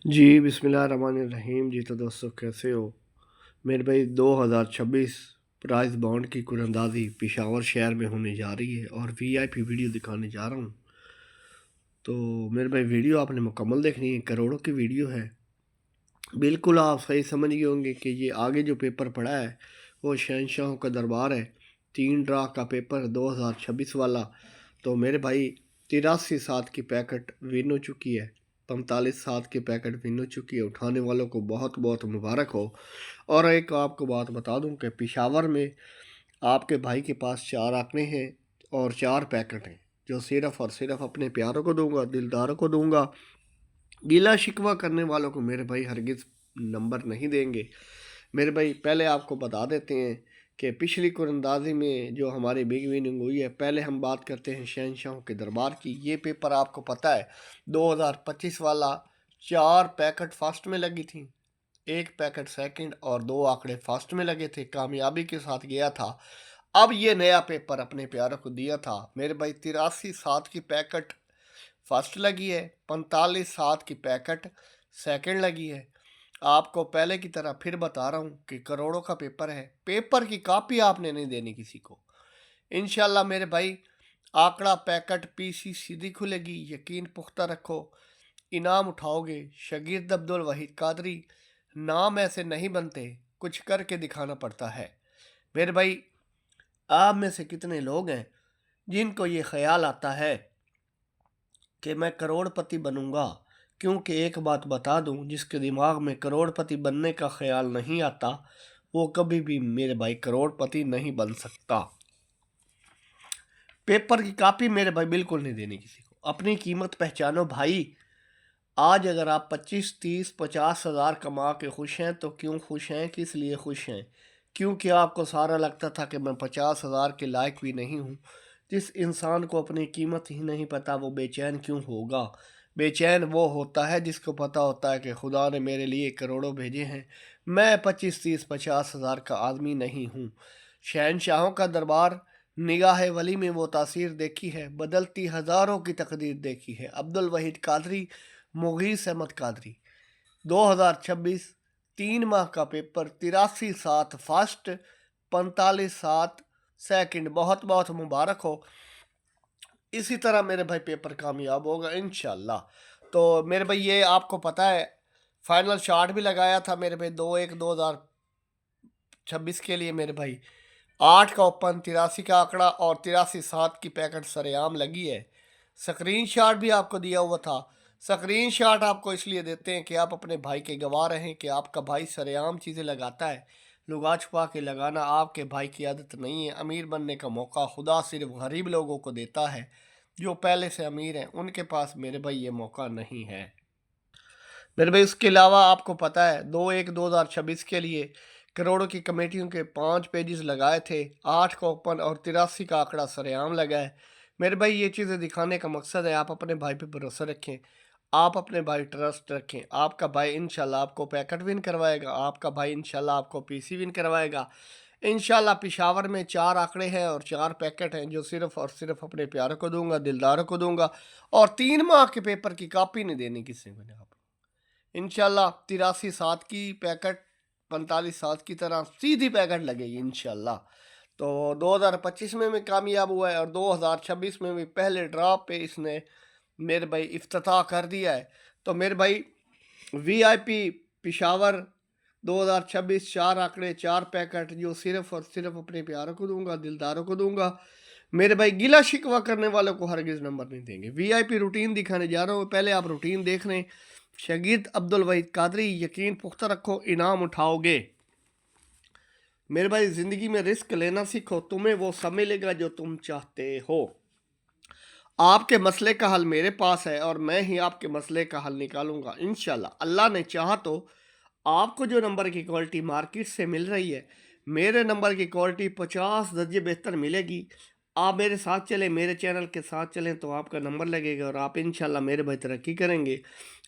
जी बिस्मिल्लाहिर्रहमानिर्रहीम। जी तो दोस्तों कैसे हो मेरे भाई। 2026 प्राइस बॉन्ड की कुरंदाजी पेशावर शहर में होने जा रही है और वीआईपी वीडियो दिखाने जा रहा हूँ। तो मेरे भाई वीडियो आपने मुकम्मल देखनी है, करोड़ों की वीडियो है। बिल्कुल आप सही समझ गए होंगे कि ये आगे जो पेपर पड़ा है वो शहंशाहों का दरबार है। 3 ड्रा का पेपर 2026 वाला। तो मेरे भाई 83 सात की पैकेट विन हो चुकी है, 45 सात की पैकेट विन हो चुकी है। उठाने वालों को बहुत बहुत मुबारक हो। और एक आपको बात बता दूं कि पेशावर में आपके भाई के पास 4 आंकड़े हैं और 4 पैकेट हैं, जो सिर्फ़ और सिर्फ अपने प्यारों को दूंगा, दिलदारों को दूंगा। गिला शिकवा करने वालों को मेरे भाई हरगिज़ नंबर नहीं देंगे। मेरे भाई पहले आपको बता देते हैं कि पिछली कुरंदाजी में जो हमारी बिग विनिंग हुई है, पहले हम बात करते हैं शहंशाहों के दरबार की। ये पेपर आपको पता है 2025 वाला 4 पैकेट फर्स्ट में लगी थी, 1 पैकेट सेकंड और 2 आंकड़े फर्स्ट में लगे थे, कामयाबी के साथ गया था। अब ये नया पेपर अपने प्यारों को दिया था मेरे भाई। 83 सात की पैकेट फर्स्ट लगी है, 45 सात की पैकेट सेकंड लगी है। आपको पहले की तरह फिर बता रहा हूँ कि करोड़ों का पेपर है, पेपर की कॉपी आपने नहीं देनी किसी को। इंशाल्लाह मेरे भाई आंकड़ा पैकेट पीसी सीधी खुलेगी, यकीन पुख्ता रखो, इनाम उठाओगे। शगीर्द अब्दुल वहीद कादरी, नाम ऐसे नहीं बनते, कुछ करके दिखाना पड़ता है। मेरे भाई आप में से कितने लोग हैं जिनको ये ख्याल आता है कि मैं करोड़पति बनूंगा? क्योंकि एक बात बता दूं, जिसके दिमाग में करोड़पति बनने का ख्याल नहीं आता वो कभी भी मेरे भाई करोड़पति नहीं बन सकता। पेपर की कॉपी मेरे भाई बिल्कुल नहीं देनी किसी को। अपनी कीमत पहचानो भाई। आज अगर आप 25 30 50 हज़ार कमा के खुश हैं तो क्यों खुश हैं, किस लिए खुश हैं? क्योंकि आपको सारा लगता था कि मैं 50 हज़ार के लायक भी नहीं हूँ। जिस इंसान को अपनी कीमत ही नहीं पता वो बेचैन क्यों होगा? बेचैन वो होता है जिसको पता होता है कि खुदा ने मेरे लिए करोड़ों भेजे हैं, मैं 25 30 50 हज़ार का आदमी नहीं हूँ। शहनशाहों का दरबार निगाह वली में वो तासीर देखी है, बदलती हज़ारों की तकदीर देखी है। अब्दुल वहीद कादरी, मुगीस अहमद कादरी। 2026 3 माह का पेपर, 83 सात फर्स्ट, 45 सात सेकंड। बहुत बहुत मुबारक हो। इसी तरह मेरे भाई पेपर कामयाब होगा इंशाल्लाह। तो मेरे भाई ये आपको पता है फाइनल शॉट भी लगाया था मेरे भाई 2-1-2026 के लिए मेरे भाई। 8 का ओपन, 83 का आंकड़ा और 83 सात की पैकेट सरेआम लगी है। स्क्रीन शॉट भी आपको दिया हुआ था। स्क्रीन शॉट आपको इसलिए देते हैं कि आप अपने भाई के गवाह रहें कि आपका भाई सरेआम चीज़ें लगाता है। लुगा छुपा के लगाना आपके भाई की आदत नहीं है। अमीर बनने का मौका खुदा सिर्फ गरीब लोगों को देता है। जो पहले से अमीर हैं उनके पास मेरे भाई ये मौका नहीं है। मेरे भाई उसके अलावा आपको पता है 2-1-2026 के लिए करोड़ों की कमेटियों के 5 पेजेस लगाए थे, 8 का ओपन और 83 का आंकड़ा सरेआम लगा है। मेरे भाई ये चीज़ें दिखाने का मकसद है आप अपने भाई पे भरोसा रखें, आप अपने भाई ट्रस्ट रखें। आपका भाई इंशाल्लाह आपको पैकेट विन करवाएगा, आपका भाई इंशाल्लाह आपको पीसी विन करवाएगा। इंशाल्लाह पेशावर में 4 आंकड़े हैं और 4 पैकेट हैं, जो सिर्फ और सिर्फ अपने प्यारों को दूंगा, दिलदारों को दूंगा। और 3 माह के पेपर की कॉपी नहीं देनी किसी को। आप इंशाल्लाह 83 सात की पैकेट 45 सात की तरह सीधी पैकेट लगेगी इंशाल्लाह। तो 2025 में भी कामयाब हुआ है और 2026 में भी पहले ड्रॉ पे इसने मेरे भाई इफ्तिताह कर दिया है। तो मेरे भाई वीआईपी पेशावर 2026 4 आंकड़े 4 पैकेट, जो सिर्फ और सिर्फ अपने प्यारों को दूंगा, दिलदारों को दूंगा। मेरे भाई गिला शिकवा करने वालों को हरगिज नंबर नहीं देंगे। वीआईपी रूटीन दिखाने जा रहा हूँ, पहले आप रूटीन देख लें। शगीर्द अब्दुल वहीद कादरी, यकीन पुख्ता रखो, इनाम उठाओगे। मेरे भाई जिंदगी में रिस्क लेना सीखो, तुम्हें वो सब मिलेगा जो तुम चाहते हो। आपके मसले का हल मेरे पास है और मैं ही आपके मसले का हल निकालूंगा इंशाल्लाह। अल्लाह ने चाहा तो आपको जो नंबर की क्वालिटी मार्केट से मिल रही है, मेरे नंबर की क्वालिटी 50 दर्जे बेहतर मिलेगी। आप मेरे साथ चलें, मेरे चैनल के साथ चलें तो आपका नंबर लगेगा और आप इंशाल्लाह मेरे भाई तरक्की करेंगे।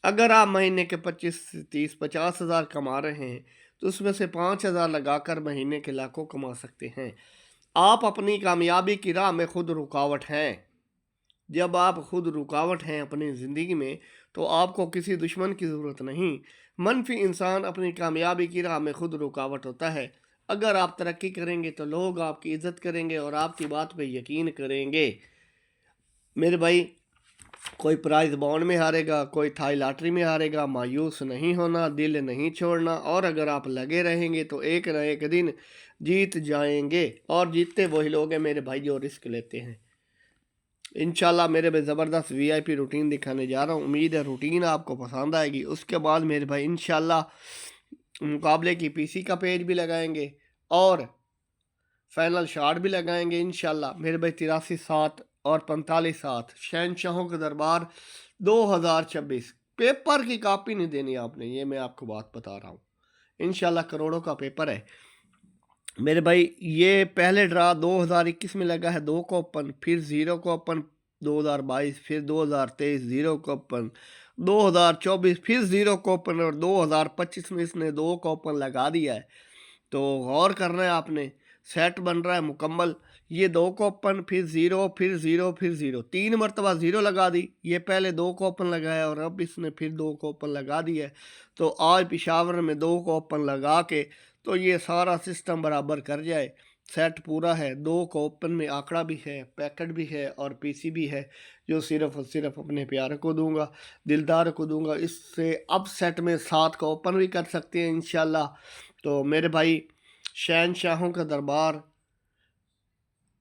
अगर आप महीने के 25 30 50 हज़ार कमा रहे हैं तो उसमें से 5 हज़ार लगाकर महीने के लाखों कमा सकते हैं। आप अपनी कामयाबी की राह में खुद रुकावट हैं। जब आप खुद रुकावट हैं अपनी ज़िंदगी में तो आपको किसी दुश्मन की ज़रूरत नहीं। मनफी इंसान अपनी कामयाबी की राह में खुद रुकावट होता है। अगर आप तरक्की करेंगे तो लोग आपकी इज्जत करेंगे और आपकी बात पे यकीन करेंगे। मेरे भाई, कोई प्राइज बॉन्ड में हारेगा, कोई थाई लॉटरी में हारेगा, मायूस नहीं होना, दिल नहीं छोड़ना, और अगर आप लगे रहेंगे तो एक न एक दिन जीत जाएंगे। और जीतते वही लोग हैं मेरे भाई जो रिस्क लेते हैं। इंशाल्लाह मेरे भाई ज़बरदस्त वीआईपी रूटीन दिखाने जा रहा हूँ। उम्मीद है रूटीन आपको पसंद आएगी। उसके बाद मेरे भाई इंशाल्लाह मुकाबले की पीसी का पेज भी लगाएंगे और फाइनल शॉट भी लगाएंगे इंशाल्लाह मेरे भाई। 83-7 और 45-7 शहनशाहों का दरबार 2026 पेपर की कॉपी नहीं देनी आपने, ये मैं आपको बात बता रहा हूँ। इंशाल्लाह करोड़ों का पेपर है मेरे भाई। ये पहले ड्रा 2021 में लगा है 2 को ओपन, फिर 0 को ओपन 2022, फिर 2023 0 को ओपन, 2024 फिर 0 को ओपन और 2025 में इसने 2 को ओपन लगा दिया है। तो गौर करना है आपने, सेट बन रहा है मुकम्मल। ये 2 को ओपन, फिर 0, फिर 0, फिर 0, 3 मरतबा 0 लगा दी। ये पहले 2 को ओपन लगाया और अब इसने फिर 2 को ओपन लगा दिया है। तो आज पिशावर में 2 को ओपन लगा के तो ये सारा सिस्टम बराबर कर जाए। सेट पूरा है, 2 को ओपन में आंकड़ा भी है, पैकेट भी है और पीसी भी है, जो सिर्फ और सिर्फ अपने प्यारे को दूंगा, दिलदार को दूंगा। इससे अब सेट में 7 को ओपन भी कर सकते हैं इंशाल्लाह। तो मेरे भाई, शहनशाहों का दरबार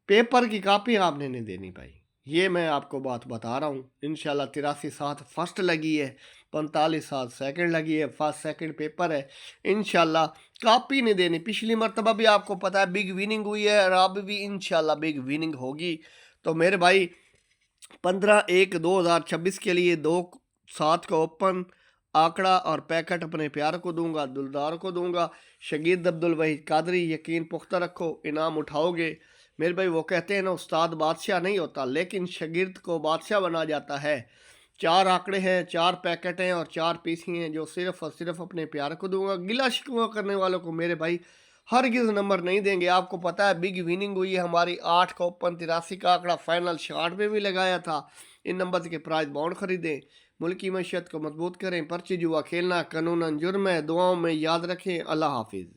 पेपर की कॉपी आपने नहीं देनी भाई, ये मैं आपको बात बता रहा हूँ। इंशाल्लाह 83-7 फर्स्ट लगी है, 45-7 सेकंड लगी है, फर्स्ट सेकंड पेपर है। इंशाल्लाह कॉपी नहीं देनी। पिछली मरतबा भी आपको पता है बिग विनिंग हुई है और अब भी इंशाल्लाह बिग विनिंग होगी। तो मेरे भाई 15/1/2026 के लिए 2-7 का ओपन आंकड़ा और पैकेट अपने प्यार को दूंगा, दिलदार को दूंगा। शगीद अब्दुल वहीद कादरी, यकीन पुख्ता रखो, इनाम उठाओगे मेरे भाई। वो कहते हैं ना, उस्ताद बादशाह नहीं होता लेकिन शागिर्द को बादशाह बना जाता है। 4 आंकड़े हैं, 4 पैकेट हैं और 4 पीसी हैं जो सिर्फ और सिर्फ अपने प्यार को दूंगा। गिला शिकवा करने वालों को मेरे भाई हरगिज नंबर नहीं देंगे। आपको पता है बिग विनिंग हुई है हमारी 8 का ओपन, 83 का आंकड़ा फाइनल शॉट में भी लगाया था। इन नंबर के प्राइज बॉन्ड खरीदें, मुल्क की मैशियत को मजबूत करें। पर्ची जुआ खेलना कानूनन जुर्म है। दुआओं में याद रखें। अल्लाह हाफिज़।